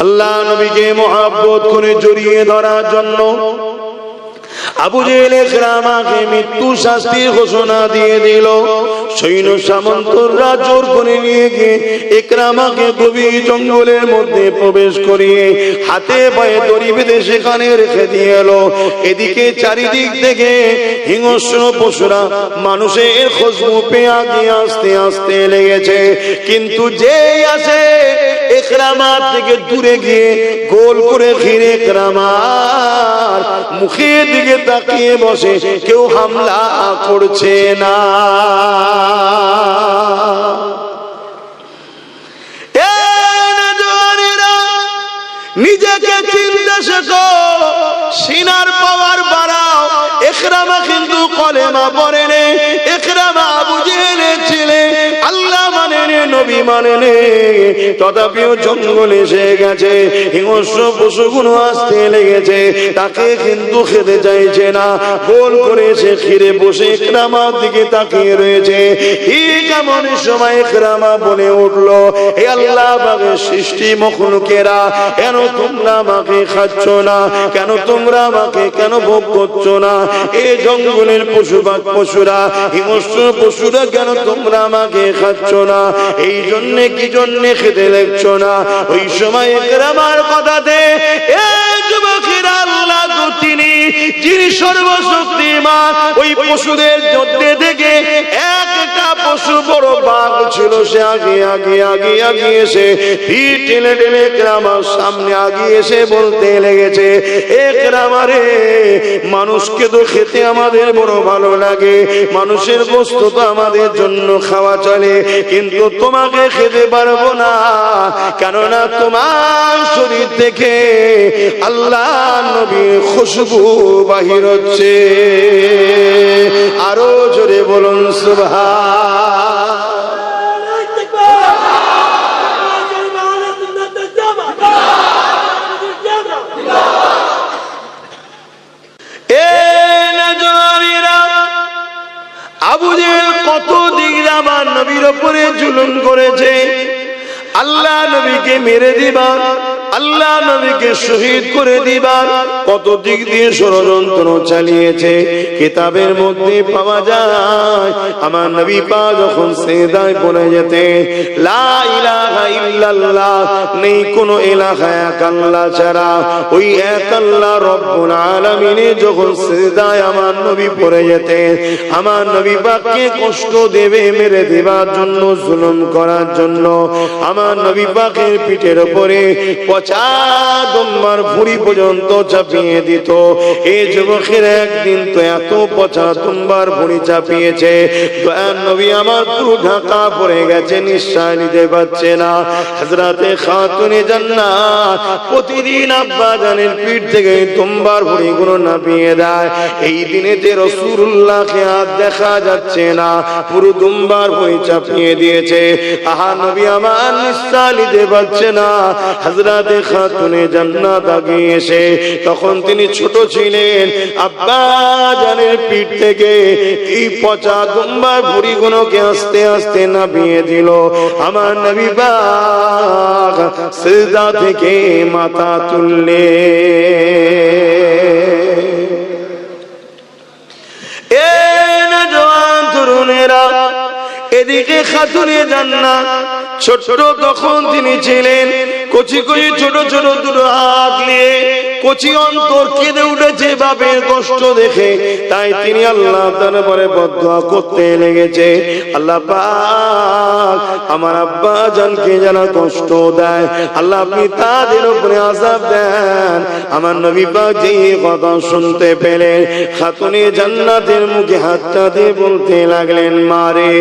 আল্লাহ নবীকে মহব্বত করে জড়িয়ে ধরার জন্য আবু জেহেল ইকরামাকে মৃত্যু শাস্তির ঘোষণা দিয়ে দিল। সৈন্য সামন্তরা জোর করে নিয়ে গিয়ে ইকরামাকে গভীর জঙ্গলের মধ্যে প্রবেশ করিয়ে হাতে পায়ে দড়ি বেঁধে সেখানে রেখে দিয়ে এলো। এদিকে চারিদিক থেকে হিংস্র পশুরা মানুষের খুশবু পেয়ে আগিয়ে আস্তে আস্তে লেগেছে, কিন্তু যেই আসে ইকরামার থেকে দূরে গিয়ে গোল করে ঘিরে ইকরামার মুখের দিকে তাকিয়ে বসে, কেউ হামলা করছে না। নিজেকে চিনতে শেখো, সিনার পাওয়ার বাড়াও। ইকরামা কিন্তু কলেমা পড়ে নে, ইকরামা আবু জেহেলের ছেলে, আল্লাহ মানে নে, নবী মানে নে, তথাপিও জঙ্গলে এসে গেছে। হিংস্র পশুগুলো আসতে লেগেছে, তাকে কিন্তু খেতে চাইছে না। গোল করে সে ঘিরে বসে ইকরামার দিকে তাকিয়ে রয়েছে। ঠিক এমন সময় ইকরামা বলে উঠলো, হে আল্লাহ পাকের সৃষ্টি মখলুকেরা, কেন তোমরা আমাকে খাচ্ছ না? কেন তোমরা আমাকে কেন ভোগ করছো না? এই জঙ্গলের পশুরা হিংস্র পশুরা কেন তোমরা আমাকে খাচ্ছ না? এই জন্য কি জন্য খেতে দেখছো না? ওই সময় ইকরামার কথাতে যুবকেরা আল্লাহ তো তিনি যিনি সর্বশক্তিমান, ওই পশুদের মধ্যে থেকে একটা পশু বড় বাঘ ছিল, সে আগে আগে আগে আগে এসে ভিড় টেনে টেনে ইকরামার সামনে আগে এসে বলতে লেগেছে, ইকরামা রে, মানুষকে তো খেতে আমাদের বড় ভালো লাগে, মানুষের গোশত তো আমাদের জন্য খাওয়া চলে, কিন্তু তোমাকে খেতে পারবো না, কেননা তোমার শরীর থেকে আল্লাহ নবীর খুশবু বাহির হচ্ছে। আরো জোরে বলুন সুবহান। আবু জেহেল কত দিক আমার নবীর উপরে জুলুম করেছে, আল্লাহ নবীকে মেরে দিবা, আল্লাহ নবীকে শহীদ করে দিবা, কত দিক দিয়ে ষড়যন্ত্র চালিয়েছে। কিতাবের মধ্যে পাওয়া যায়, আমার নবী পাক যখন সিজদায় পড়ে যেতেন, লা ইলাহা ইল্লাল্লাহ, নেই কোনো ইলাহা এক আল্লাহ ছাড়া, ওই এক আল্লাহ রব্বুল আলামিনে যখন সিজদায় আমার নবী পড়ে যেতেন, আমার নবী পাককে কষ্ট দেবে, মেরে দেবার জন্য, জুলুম করার জন্য, আমার নবী পাকের পিঠের উপরে পচা দুম্বার ভুঁড়ি পর্যন্ত চাপিয়ে দিত। এই যুবকের একদিন তো এত পচা দুম্বার ভুঁড়ি চাপিয়েছে, দয়ার নবী আমার পুরো ঢাকা পড়ে গেছে, নিঃশ্বাস নিতে পারছে না। হযরতে খাতুনে জান্নাত প্রতিদিন আব্বা জানের পিঠ থেকে দুম্বার ভুঁড়ি গুলো নাপিয়ে দেয়। এই দিনেতে রাসূলুল্লাহকে আর দেখা যাচ্ছে না, পুরো দুম্বার ভুঁড়ি চাপিয়ে দিয়েছে। আহা নবী আমার নিঃশ্বাস নিতে পারছে না। হযরতে খাতুনে জান্নাত আগে এসে, তখন তিনি ছোট ছিলেন, আব্বা জানের পিঠ থেকে এই পচা দুম্বার ভুঁড়ি গুলোকে আস্তে আস্তে নামিয়ে দিল। আমার নবী পাক সিজদা থেকে মাথা তুললে, এ নওজোয়ান তরুণেরা, এদিকে খাতুনে জান্নাত ছোট তখন তিনি ছিলেন, কচি কচি ছোট ছোট দুটো হাত নিয়ে কচি অন্তর কেঁদে উঠেছে বাপের কষ্ট দেখে। তাই তিনি আল্লাহ দরবারে বদদুয়া করতে লেগেছে, আল্লাহ পাক আমার আব্বা জানকে যারা কষ্ট দেয়, আল্লাহ আপনি তাদের উপরে আযাব দেন। আমার নবী পাক যে কথা শুনতে পেলেন, খাতুনে জান্নাতের মুখে হাতটা দিয়ে বলতে লাগলেন, মা রে,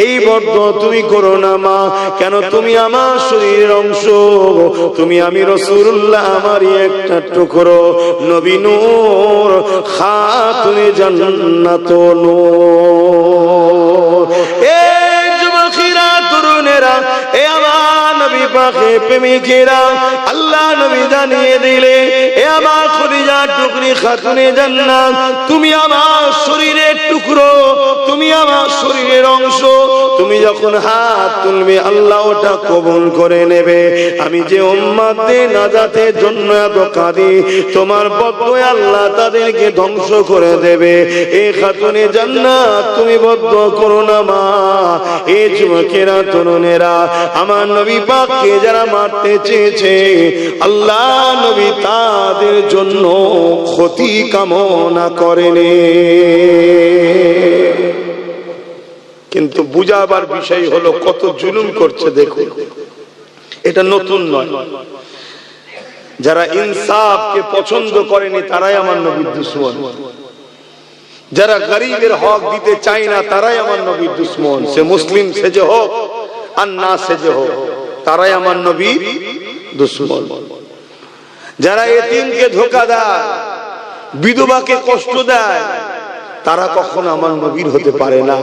এই বদদুয়া তুমি করো না মা, কেন তুমি আমার শরীরের অংশ, তুমি আমি রাসূলুল্লাহ আমারই একটা টুকরো, নবী নূর, খাতুনে জান্নাত নূর। এ যুবকেরা, তরুণেরা, এ আমার নবী পাকের প্রেমিকেরা, আল্লাহ নবী জানিয়ে দিলে, এ আমার খদিজা টুকরি খাতুনে জান্নাত, তুমি আমার শরীরের টুকরো, তুমি আমার শরীরের অংশ। তুমি যখন হাত তুলবে আল্লাহ ওটা কবুল করে নেবে। আমি যে উম্মতদের নাজাতের জন্য এত কাঁদি, তোমার বদদোয়া আল্লাহ তাদেরকে ধ্বংস করে দেবে। এই খাতুনে জান্নাত তুমি বদদোয়া করো না মা। এই যুবকেরা তরুণেরা আমার নবী পাককে যারা মারতে চেয়েছে, আল্লাহ নবী তাদের জন্য ক্ষতি কামনা করেনি। কিন্তু বুঝাবার বিষয় হলো কত জুলুম করছে দেখুন। এটা নতুন নয়। যারা ইনসাফকে পছন্দ করেনি তারাই আমার নবীর দুশমন। যারা গরিবের হক দিতে চায় না তারাই আমার নবীর দুশমন। সে মুসলিম সেজে হোক আর না সেজে হোক, তারাই আমার নবীর দুশমন। যারা এতিমকে ধোঁকা দেয়, বিধবাকে কষ্ট দেয়, তারা কখনো আমার নবীর হতে পারে না।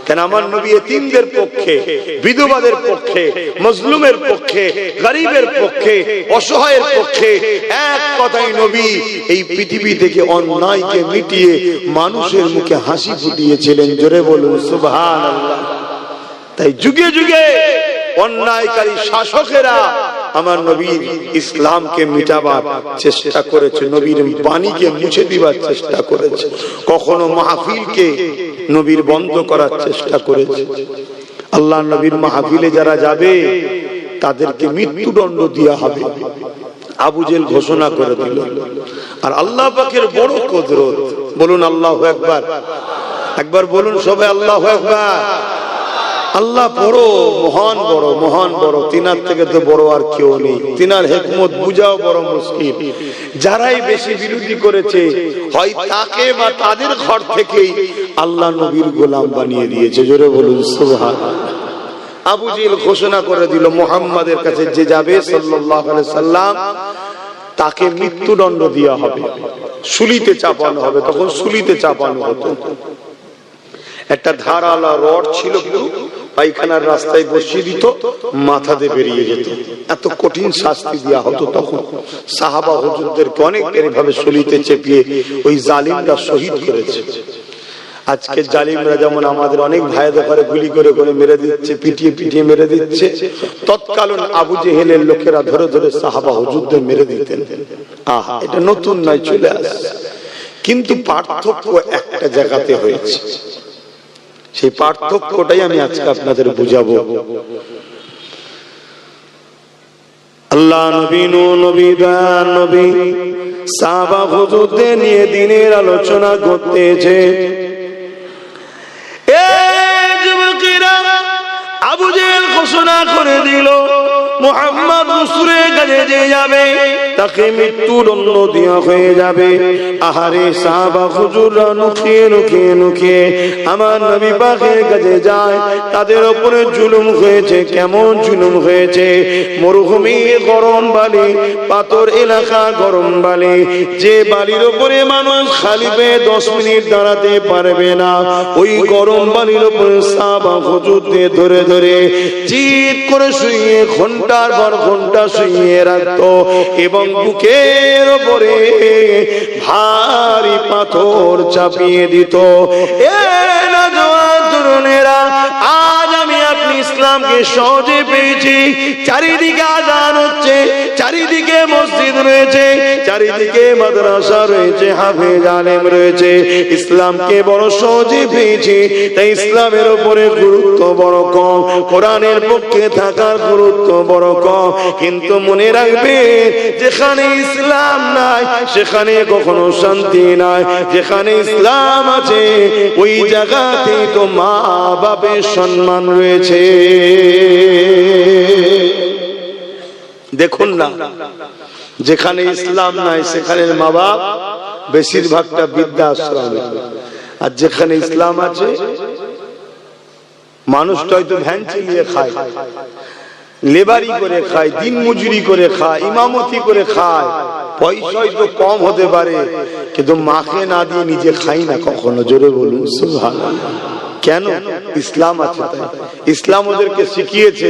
কেন আমার নবী এতিমদের পক্ষে, বিধবাদের পক্ষে, মজলুমের পক্ষে, গরিবের পক্ষে, অসহায়ের পক্ষে। এক কথাই নবী এই পৃথিবী থেকে অন্যায়কে মিটিয়ে মানুষের মুখে হাসি ফুটিয়েছিলেন। জোরে বলুন সুবহানাল্লাহ। তাই যুগে যুগে অন্যায়কারী শাসকেরা আমার নবীর ইসলামকে মিটাবার চেষ্টা করেছে, নবীর বাণীকে মুছে দিবার চেষ্টা করেছে, কখনো মাহফিলকে নবীর বন্ধ করার চেষ্টা করেছে। আল্লাহ নবীর মাহফিলে যারা যাবে তাদেরকে মৃত্যুদণ্ড দেওয়া হবে, আবু জেহেল ঘোষণা করে দিল। আর আল্লাহ পাকের বড় কুদরত, বলুন আল্লাহু আকবার। একবার বলুন সবাই আল্লাহু আকবার। আল্লাহ বড়, মহান বড়, মহান বড়। তিনার থেকে তো বড় আর কেউ নেই। তিনার হিকমত বুঝাও বড় মুশকিল। যারাই বেশি বিরোধী করেছে, হয় তাকে বা তাদের ঘর থেকেই আল্লাহ নবীর গোলাম বানিয়ে দিয়েছে। জোরে বলুন সুবহানাল্লাহ। আবু জেহেল ঘোষণা করে দিল মুহাম্মাদের কাছে যে যাবে সাল্লাল্লাহু আলাইহি সাল্লাম তাকে মৃত্যুদণ্ড দেওয়া হবে, শুলিতে চাপানো হবে। তখন শুলিতে চাপানো হতো। একটা ধারালা রড ছিল, পায়খানার রাস্তায় বসিয়ে দিত, মাথাতে বেরিয়ে যেত। এত কঠিন শাস্তি দেওয়া হতো তখন। সাহাবা হুজুরদেরকে অনেক এভাবে শুলিতে চেপিয়ে ওই জালিমরা শহীদ করেছে। আজকে জালিমরা যেমন আমাদের অনেক ভাইদের ঘরে গুলি করে করে মেরে দিচ্ছে, পিটিয়ে পিটিয়ে মেরে দিচ্ছে, তৎকালীন আবু জেহেলের লোকেরা ধরে ধরে সাহাবা হুজুরদের মেরে দিতেন। আহা, এটা নতুন নয়, চলে আসছে। কিন্তু পার্থক্য একটা জায়গাতে হয়েছে। সেই পার্থক্যটাই আমি আজকে আপনাদের বুঝাবো। আল্লাহ নবী, নবী দান নবী সাহাবা হুজুরদের নিয়ে দিনের আলোচনা করতেছে। এই যুবকেরা, আবু জেহেল ঘোষণা করে দিল মুহাম্মদ রাসূলের কাছে যে যাবে তাকে মৃত্যুদণ্ড দেওয়া হয়ে যাবে। আহারে সাহাবা হুজুররা লুকিয়ে লুকিয়ে লুকিয়ে আমার নবী পাকের কাছে যায়। তাদের উপরে জুলুম হয়েছে। কেমন জুলুম হয়েছে? মরুভূমি গরম বালি, পাথর এলাকা গরম বালি, যে বালির উপরে মানুষ খালি পেয়ে 10 মিনিট দাঁড়াতে পারবে না, ওই গরম বালির উপরে সাহাবা হুজুরদের ধরে ধরে চিৎ করে শুইয়ে ঘন্টার পর ঘন্টা শুইয়ে রাখতো এবং বুকের উপরে ভারী পাথর চাপিয়ে দিত। এ নওজোয়ান তরুণেরা, আজ আমি আপনি ইসলামকে সহজে পেয়েছি। চারিদিকে আযান হচ্ছে, চারিদিকে মসজিদ রয়েছে, চারিদিকে মাদ্রাসা রয়েছে, হাফেজ আলেম রয়েছে। ইসলামকে বড় সহজে পেয়েছি, তাই ইসলামের উপরে গুরুত্ব বড় কম, কোরআনের পক্ষে থাকার গুরুত্ব বড় কম। কিন্তু মনে রাখবে, যেখানে ইসলাম নাই সেখানে কখনো শান্তি নাই। যেখানে ইসলাম আছে ওই জায়গাতেই তো মা বাপের সম্মান রয়েছে। দেখুন না, যেখানে ইসলাম নাই সেখানে মা বাপ বেশিরভাগটা বৃদ্ধাশ্রমে, আর যেখানে ইসলাম আছে মানুষটা হয়তো ভ্যান চালিয়ে খায়, লেবারি করে খায়, দিন মজুরি করে খায়, ইমামতি করে খায়। পয়সা হয়তো কম হতে পারে, কিন্তু মাকে না দিয়ে নিজে খাই না কখনো। জোরে বলুন সুবহানাল্লাহ। কেন? ইসলাম আছে তাই। ইসলাম ওদেরকে শিখিয়েছে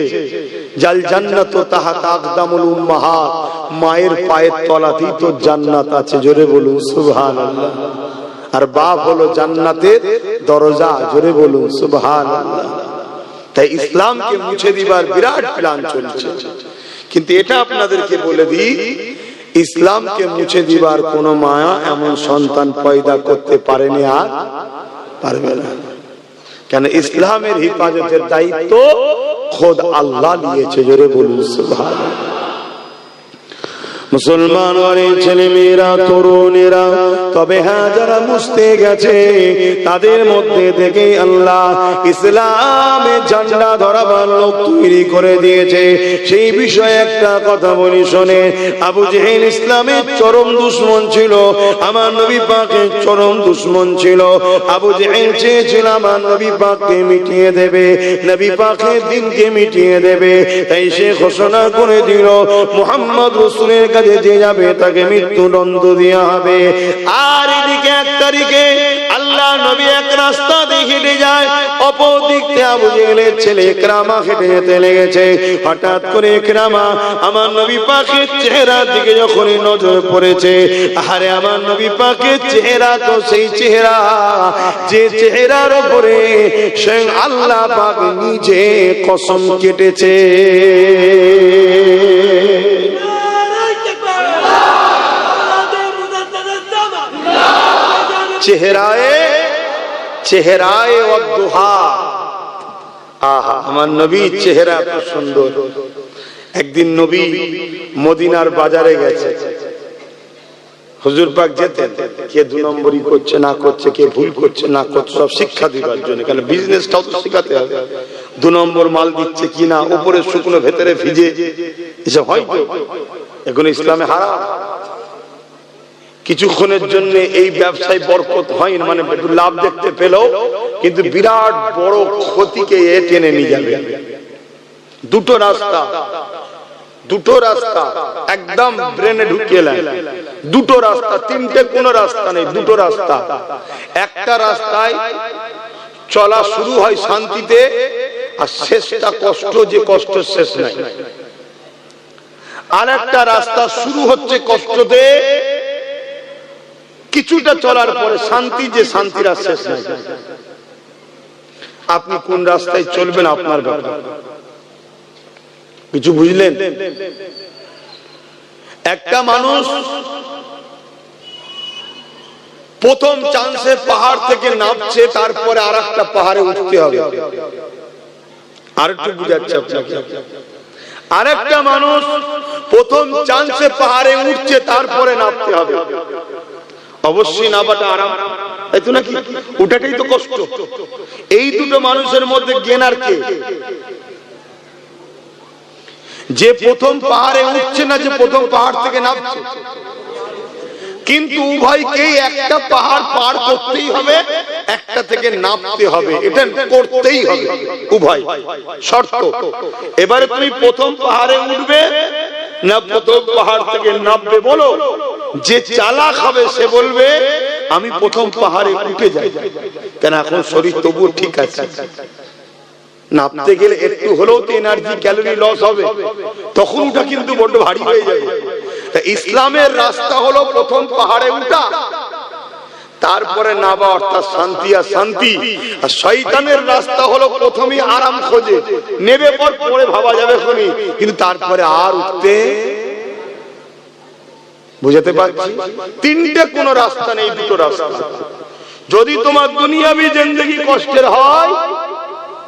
জাল জান্নাতু তাহতা আকদামুল উম্মাহাত, মায়ের পায়ের তলাতেই তো জান্নাত আছে, জোরে বলুন সুবহানাল্লাহ। আর বাপ হলো জান্নাতের দরজা, জোরে বলুন সুবহানাল্লাহ। তাই ইসলামকে মুছে দিবার বিরাট প্ল্যান চলছে, কিন্তু এটা আপনাদেরকে বলে দিই, ইসলামকে মুছে দিবার কোন মায়া এমন সন্তান পয়দা করতে পারেনি আর পারবে না। কেন ইসলামের হিফাজতের দায়িত্ব খোদ আল্লাহ নিয়েছে, জোরে বলুন সুবহানাল্লাহ। মুসলমান ছেলে মেয়েরা, তরুণেরা, তবে হ্যাঁ যারা মুছতে গেছে তাদের মধ্যে থেকে আল্লাহ ইসলামের ঝান্ডা ধরাবার লোক তৈরি করে দিয়েছে। সেই বিষয়ে একটা কথা বলি শোনে। আবু জেহেল ইসলামের চরম দুশমন ছিল, আমার নবী পাকের চরম দুশমন ছিল। আবু জেহেল চেয়েছিল আমার নবী পাককে মিটিয়ে দেবে, নবী পাকের দিনকে মিটিয়ে দেবে। তাই সে ঘোষণা করে দিল মুহাম্মদ রাসূলের কাছে যে যাবে তাকে মৃত্যুদণ্ড দেওয়া হবে। আর এদিকে 1 তারিখে আল্লাহ নবী এক রাস্তা দিয়ে হেঁটে যায়, অপর দিক থেকে আবু জেহেলের ছেলে ইকরামা হেঁটে যেতে লেগেছে। হঠাৎ করে ইকরামা আমার নবী পাকের চেহারার দিকে যখনই নজর পড়েছে, আরে আমার নবী পাকের চেহারা তো সেই চেহারা যে চেহারার উপরে স্বয়ং আল্লাহ পাক নিজে কসম কেটেছে। চেহারায় ওয়াদুহা, আহা আমার নবীর চেহারা এত সুন্দর। একদিন নবী মদিনার বাজারে গেছে, হুজুর পাক যেতেন, কে 2 নম্বরই করছে না করছে, কে ভুল করছে না করছে, সব শিক্ষা দিবার জন্য। কারণ বিজনেসটাও তো শিখাতে হবে, 2 নম্বর মাল দিচ্ছে কিনা, উপরে শুকনো ভেতরে ভিজে, এসব হয় তো এখন ইসলামে হারাম। কিছুক্ষণের জন্য এই ব্যবসায় বরকত হয় না, মানে একটু লাভ দেখতে পেল, কিন্তু বিরাট বড় ক্ষতিকে এ টেনে নিয়ে যাবে। দুটো রাস্তা একদম ব্রেনে ঢুকিয়ে নেয়, দুটো রাস্তা, তিনটে কোনো রাস্তা নেই, দুটো রাস্তা। একটা রাস্তায় চলা শুরু হয় শান্তিতে, আর শেষটা কষ্ট, যে কষ্ট শেষ নাই। আর একটা রাস্তা শুরু হচ্ছে কষ্টতে, কিছুটা চলার পরে শান্তি, যে শান্তির আর শেষ নাই। আপনি কোন রাস্তায় চলবেন আপনার ব্যাপার। কিছু বুঝলেন? একটা মানুষ প্রথম চান্সে পাহাড় থেকে নামছে, তারপরে আর একটা পাহাড়ে উঠতে হবে। আর একটু বুঝাচ্ছে আপনাকে। আরেকটা মানুষ প্রথম চান্সে পাহাড়ে উঠছে, তারপরে নামতে হবে। অবশ্যই নামাটা আরাম, তাই তো নাকি? ওটাটাই তো কষ্ট। এই দুটো মানুষের মধ্যে জ্ঞানার কে? যে প্রথম পাহাড়ে উঠছে না, যে প্রথম পাহাড় থেকে নামছে। কিন্তু উভয়কেই একটা পাহাড় পার করতেই হবে, একটা থেকে নামতে হবে, এটা করতেই হবে উভয়, শর্ত। এবারে তুমি প্রথম পাহাড়ে উঠবে না প্রথম পাহাড় থেকে নামবে? বলো। যে চালাক হবে সে বলবে আমি প্রথম পাহাড়ে উঠে যাই, কেন এখন শরীর তবুও ঠিক আছে। নামতে গেলে একটু হলেও তো এনার্জি, ক্যালোরি লস হবে, তখন ওটা কিন্তু বড্ড ভারী হয়ে যাবে। ইসলামের রাস্তা হলো প্রথম পাহাড়ে উঠা, তারপরে নামা, অর্থাৎ শান্তি আর শান্তি। আর শয়তানের রাস্তা হলো প্রথমেই আরাম খোঁজে, নেবে পর পরে ভাবা যাবে শুনি, কিন্তু তারপরে আর উঠতে। বুঝাতে পারছি? তিনটে কোন রাস্তা নেই, দুটো রাস্তা। যদি তোমার দুনিয়াবি জিন্দেগি কষ্টের হয়,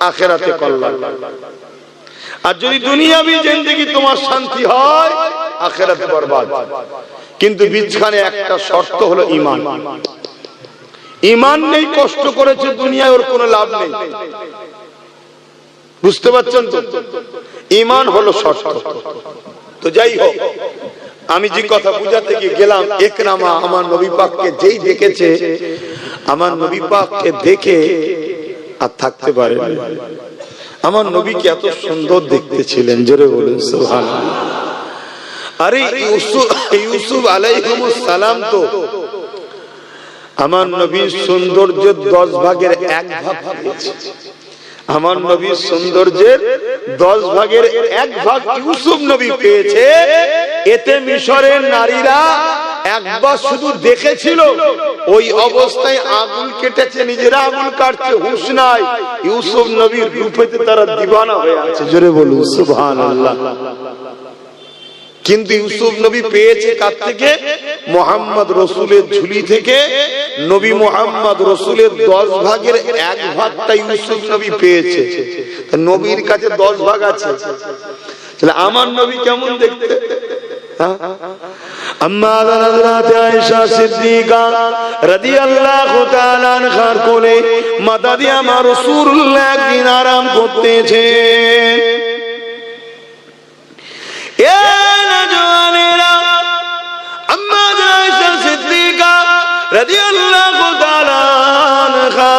আখিরাতে কল্যাণ। আর যদি দুনিয়াবি জিন্দেগি তোমার শান্তি হয়, আখিরাতে বরবাদ। কিন্তু বিছখানে একটা শর্ত হলো ঈমান। ঈমান নেই, কষ্ট করেছে দুনিয়ায়, ওর কোনো লাভ নেই। বুঝতে পারছেন তো? ঈমান হলো শর্ত। তো যাই হোক, আমি যে কথা বুঝাতে গিয়ে গেলাম, ইকরামা আমার নবী পাককে যেই দেখেছে, আমার নবী পাককে দেখে আর থাকতে পারে। আমার নবীকে এত সুন্দর দেখতে ছিলেন, জোরে বলুন সুবহানাল্লাহ। আরে ইউসুফ আলাইহিস সালাম তো আমার নবীর সৌন্দর্যের 10 ভাগের 1 ভাগ পেয়েছে। আমার নবীর সৌন্দর্যের 10 ভাগের 1 ভাগ ইউসুফ নবী পেয়েছে। এতে মিশরের নারীরা একবার শুধু দেখেছিল, ওই অবস্থায় আগুন কেটেছে, নিজেরা আগুন কাটছে, হুঁশ নাই। ইউসুফ নবীর রূপেতে তারা দিওয়ানা হয়ে আছে। জোরে বলুন সুবহানাল্লাহ। কিন্তু ইউসুফ নবী পেয়েছে কার থেকে? মুহাম্মদ রাসূলের ঝুলি থেকে। নবী মুহাম্মদ রাসূলের 10 ভাগের 1 ভাগটা ইউসুফ নবী পেয়েছে। নবীর কাছে 10 ভাগ আছে। তাহলে আমার নবী কেমন দেখতে? আম্মা হযরত আয়েশা সিদ্দিকা রাদিয়াল্লাহু তাআলা আনহার কোলে মাথা দিয়ে আমার রাসূলুল্লাহ একদিন আরাম করতেছেন। এ নওজওয়ানেরা, আম্মা আয়েশা সিদ্দিকা রাদিয়াল্লাহু তাআলা আনহা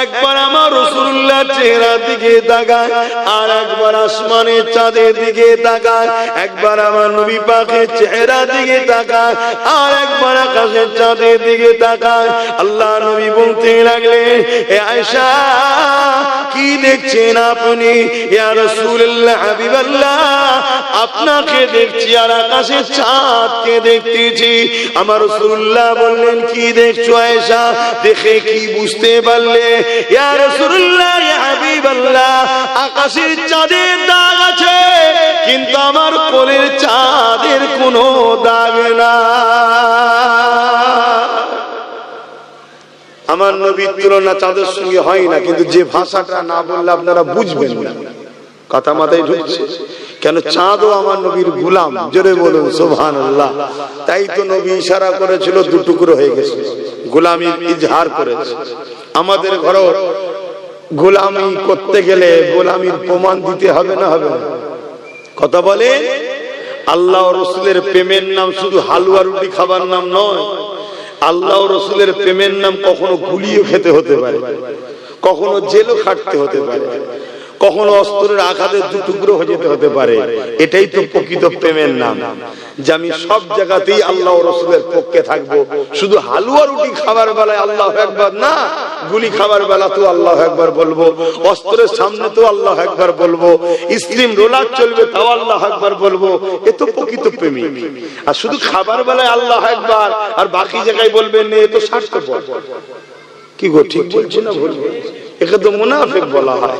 একবার আমার রাসূলুল্লাহ চেহারার দিকে তাকায়, আর একবার আসমানের চাঁদের দিকে তাকায়, একবার আমার নবী পাকের চেহারার দিকে তাকায়, আর একবার আকাশের চাঁদের দিকে তাকায়। আল্লাহ নবী বলতে লাগলেন, এ আয়েশা কি দেখছেন আপনি? ইয়া রাসূলুল্লাহ হাবিবাল্লাহ, আপনাকে দেখছি আর আকাশের চাঁদকে দেখতেছি। আমার রাসূলুল্লাহ বললেন, কি দেখছো আয়েশা? দেখে কি বুঝতে পারলে? ইয়া রাসূলুল্লাহ ইয়া হাবিবাল্লাহ, আকাশের চাঁদের দাগ আছে, কিন্তু আমার কোলের চাঁদের কোনো দাগ না। আমার নবীর তুলনা চাঁদের সঙ্গে হয় না, কিন্তু যে ভাষাটা না বললে আপনারা বুঝবেন না। কথা মাথায় ঢুকছে? কেন? চাঁদও আমার নবীর গোলাম। জোরে বলুন সুবহানাল্লাহ। তাই তো নবী ইশারা করেছিল, 2 টুকরো হয়ে গেছে, গোলামি ইজহার করেছে। আমাদের ঘরেও গোলামি করতে গেলে গোলামির প্রমাণ দিতে হবে না? হবে না? কথা বলে। আল্লাহ ও রাসূলের প্রেমের নাম শুধু হালুয়া রুটি খাবার নাম নয়। আল্লাহ ও রাসূলের প্রেমের নাম কখনো গুলিও খেতে হতে পারে, কখনো জেলও খাটতে হতে পারে, কখনো অস্ত্রের আঘাতে 2 টুকরো হয়ে যেতে হতে পারে। এটাই তো প্রকৃত প্রেমের নাম, যে আমি সব জায়গাতেই আল্লাহ ও রাসূলের পক্ষে থাকবো। শুধু হালুয়া রুটি খাবার বেলায় আল্লাহু আকবার না, গুলি খাবার বেলা তো আল্লাহু আকবার বলবো, অস্ত্রের সামনে তো আল্লাহু আকবার বলবো, স্টিম রোলার চলবে তাও আল্লাহু আকবার বলবো। এ তো প্রকৃত প্রেমিক। আর শুধু খাবার বেলায় আল্লাহু আকবার আর বাকি জায়গায় বলবেন না, এ তো স্বার্থপর। কি গো, ঠিক বলছি না ভুল? একে তো মুনাফিক বলা হয়।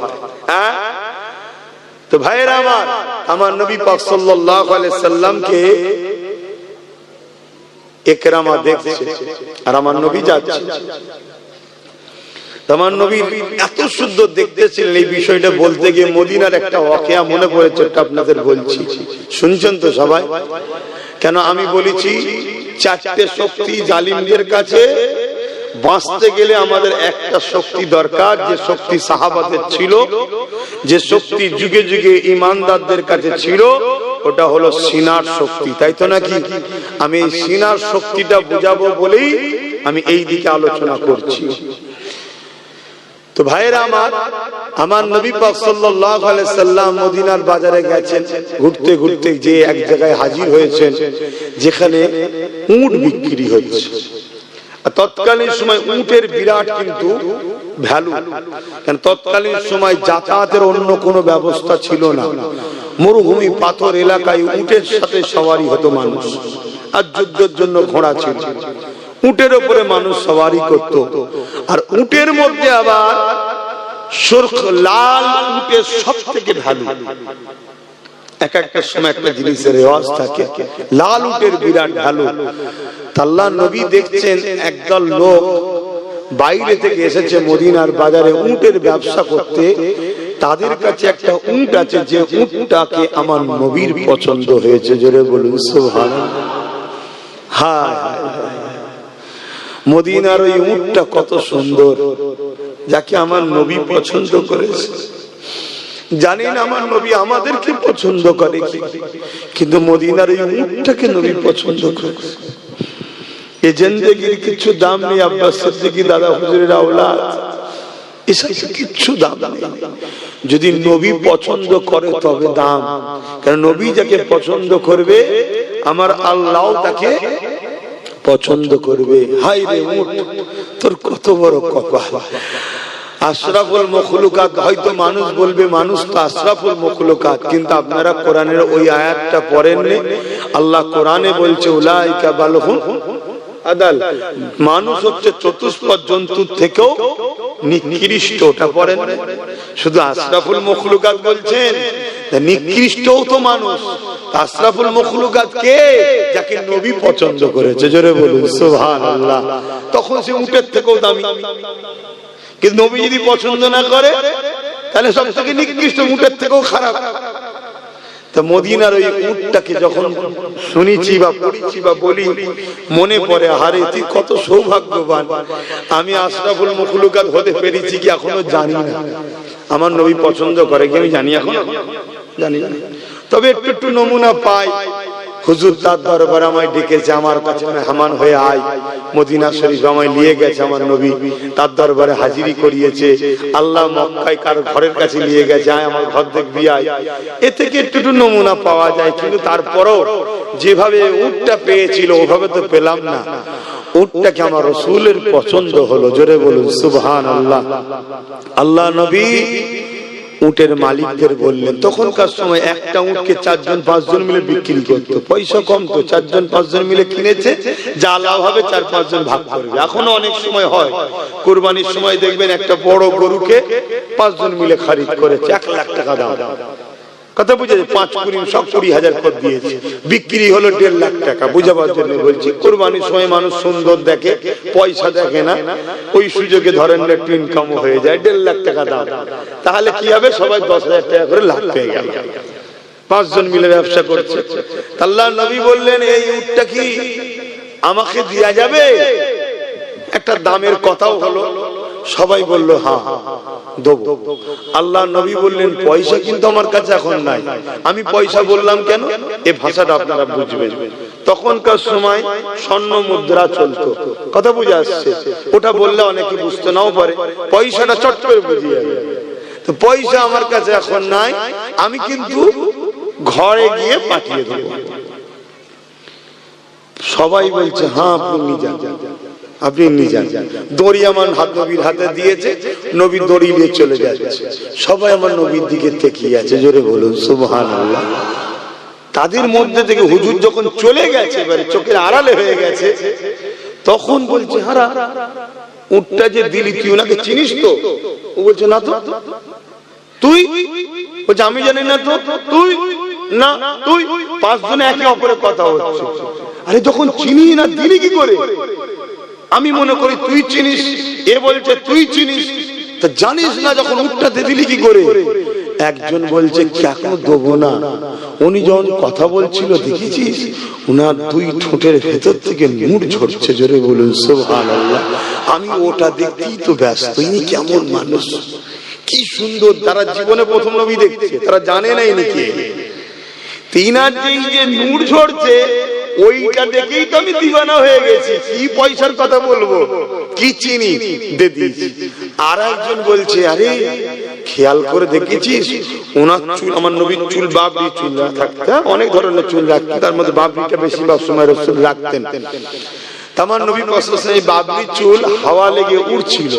তো ভাইরা আমার, আমার নবী পাক সাল্লাল্লাহু আলাইহি সাল্লামকে ইকরামা দেখছে আর আমার নবী যাচ্ছে। আমার নবী এত সুন্দর দেখতেছিলেন, এই বিষয়টা বলতে গিয়ে মদিনার একটা ওয়াকিয়া মনে পড়েছে, আপনাদের বলছি, শুনছেন তো সবাই? কেন আমি বলেছি 4টে শক্তি জালিমদের কাছে বাঁচতে গেলে আমাদের একটা শক্তি দরকার, যে শক্তি সাহাবাদের ছিল, যে শক্তি যুগে যুগে ঈমানদারদের কাছে ছিল, ওটা হলো সিনার শক্তি। তাই তো নাকি? আমি এই সিনার শক্তিটা বোঝাবো বলেই আমি এই দিকে আলোচনা করছি। তো ভাইরা আমার, আমার নবী পাক সাল্লাল্লাহু আলাইহি সাল্লাম মদিনার বাজারে গেছেন, ঘুরতে ঘুরতে যে এক জায়গায় হাজির হয়েছেন যেখানে উট বিক্রি হচ্ছে। তৎকালীন সময় উটের বিরাট কিন্তু ভ্যালু, কারণ তৎকালীন সময় যাতায়াতের অন্য কোনো ব্যবস্থা ছিল না। মরুভূমি পাথর এলাকায় উটের সাথে সওয়ারি হতো মানুষ, আর যুদ্ধের জন্য ঘোড়া ছিল। উটের উপরে মানুষ সওয়ারি করত, আর উটের মধ্যে আবার সুরখ লাল উটের সব থেকে ভ্যালু। এক একটা সময় একটা জিনিসের রেওয়াজ থাকে, লাল উটের বিরাট ভ্যালু। আল্লাহ নবী দেখছেন একদল লোক বাইরে থেকে এসেছে মদিনার বাজারে উটের ব্যবসা করতে। তাদের কাছে একটা উট আছে, যে উটটাকে আমার নবীর পছন্দ হয়েছে। জোরে বলুন সুবহানাল্লাহ। হায় মদিনার ওই উটটা কত সুন্দর, যাকে আমার নবী পছন্দ করেছে। জানি না আমার নবী আমাদেরকে পছন্দ করে কি, কিন্তু মদিনার এই উটটাকে নবী পছন্দ করেছে। এই জিন্দেগির কিছু দাম নেই। আব্বাস সিদ্দিকী দাদা হুজুরের আওলাদ, এসব কিছু দাম নেই। যদি নবী পছন্দ করে তবে দাম, কারণ নবী যাকে পছন্দ করবে আমার আল্লাহ তাকে পছন্দ করবে। হায় রে উট, তোর কত বড় কপাল। আশরাফুল মখলুকাত, হয়তো মানুষ বলবে মানুষ তো আশরাফুল মখলুকাত, কিন্তু আপনারা কোরআনের ওই আয়াতটা পড়েননি? আল্লাহ কোরআনে বলছে উলাইকা বালহুম আদাল, মানুষ হচ্ছে চতুষ্পদ জন্তুর থেকেও নিকৃষ্ট। ওটা পড়েন, শুধু আশরাফুল মখলুকাত বলছেন, নিকৃষ্টও তো মানুষ। আশরাফুল মখলুকাত কে? যাকে নবী পছন্দ করেছে, জোরে বলুন সুবহানাল্লাহ। তখন সে উটের থেকেও দামি, কিন্তু নবী যদি পছন্দ না করে তাহলে সব থেকে নিকৃষ্ট, উটের থেকেও খারাপ। তা মদিনার ওই উটটাকে যখন শুনেছি বা পড়েছি বা বলি, মনে পড়ে হারে তুই কত সৌভাগ্যবান, আমি আশরাফুল মখলুকাত হতে পেরেছি কি এখনো জানি না। আমার নবী পছন্দ করে কি আমি জানি এখনো জানি না, তবে একটু একটু নমুনা পাই। হুজুর তার দরবারে আমায় ডেকেছে, আমার কাছে মেহমান হয়ে আয়। মদিনা শরীফ আমায় নিয়ে গেছে আমার নবী, তার দরবারে হাজিরি করিয়েছে। আল্লাহ মক্কায় কার ঘরের কাছে নিয়ে গেছে, আয় আমার ঘর দেখবি আয়। এ থেকে একটু একটু নমুনা পাওয়া যায়, কিন্তু তারপরও যেভাবে উটটা পেয়েছিল ওভাবে তো পেলাম না। উটটাকে আমার রাসূলের পছন্দ হলো, জোরে বলুন সুবহানাল্লাহ। আল্লাহ নবী উটের মালিকদের বললেন, তখনকার সময় একটা উটকে 4 জন 5 জন মিলে বিক্রি করতো, পয়সা কম তো, 4 জন 5 জন মিলে কিনেছে, যা লাভ হবে 4-5 জন ভাগ করবে। এখনো অনেক সময় হয়, কুরবানির সময় দেখবেন একটা বড় গরুকে 5 জন মিলে খরিদ করেছে, 1 লাখ টাকা দাম। কথা বুঝে 5 কুড়ি সব 20,000 করে দিয়েছে, বিক্রি হলো 1.5 লাখ টাকা। বুঝাবার জন্য বলছি, কুরবানির সময় মানুষ সুন্দর দেখে, পয়সা দেখে না, ওই সুযোগে ধরেন একটু ইনকাম হয়ে যায়, 1.5 লাখ টাকা দাম। তাহলে কি হবে, সবাই 10,000 টাকা করে লাভ পেয়ে গেল, 5 জন মিলে ব্যবসা করছে। আল্লাহ নবী বললেন, এই উটটা কি আমাকে দেয়া যাবে? একটা দামের কথাও হলো, সবাই বলল হ্যাঁ দেবো। আল্লাহ নবী বললেন, পয়সা কিন্তু আমার কাছে এখন নাই। আমি পয়সা বললাম কেন, এই ভাষাটা আপনারা বুঝবেন। তখনকার সময় স্বর্ণ মুদ্রা চলতো, কথা বুঝে আসছে? ওটা বললে অনেকে বুঝতে নাও পারে, পয়সাটা চট করে বুঝিয়ে যাবে। তো পয়সা আমার কাছে এখন নাই, আমি কিন্তু ঘরে গিয়ে পাঠিয়ে দেবো। সবাই বলছে হ্যাঁ আপনি নিয়ে যান, আপনি নিয়ে যান। দড়ি আমার নবীর হাতে দিয়েছে, নবী দড়ি নিয়ে চলে যাচ্ছে। সবাই আমার নবীর দিকে তাকিয়ে আছে, জোরে বলুন সুবহানাল্লাহ। তাদের মধ্যে থেকে হুজুর যখন চলে গেছে, এবারে চোখের আড়ালে হয়ে গেছে, তখন বলছে হারা উটটা যে দিলি তুই ওনাকে চিনিস তো? ও বলছে না তো। তুই? বলছে আমি জানি না তো। তুই? না তুই। 5 জনে একে অপরের কথা হচ্ছে। আরে যখন চিনি না দিলি কি করে? আমি মনে করি তুই চিনিস, এ বলছে তুই চিনিস, তা জানিস না যখন উটটাতে দিলি কি করে? একজন বলছে কেন দেবো না, উনি যখন কথা বলছিল দেখেছিস উনার 2 ঠোঁটের ভেতর থেকে নূর ঝরছে, জোরে বলুন সুবহানাল্লাহ। আমি ওটা দেখতেই তো ব্যস্ত, ইনি কেমন মানুষ, কি সুন্দর। তারা জীবনে প্রথম নবী দেখছে, তারা জানে না ইনি কে। তিনার যে নূর ঝরছে ওইটা দেখেই তো আমি দিওয়ানা হয়ে গেছি। কি পয়সার কথা বলবো, কি চিনি দে দিয়েছি। আর একজন বলছে আরে খেয়াল করে দেখেছিস ওনার চুল, আমার নবীর চুল বাবরি চুল থাকতে, অনেক ধরনের চুল রাখতেন, তার মধ্যে বাবরিটা বেশিরভাগ সময় রাসূল রাখতেন। আমার নবী এই বাবরি চুল হাওয়া লেগে উড়ছিল,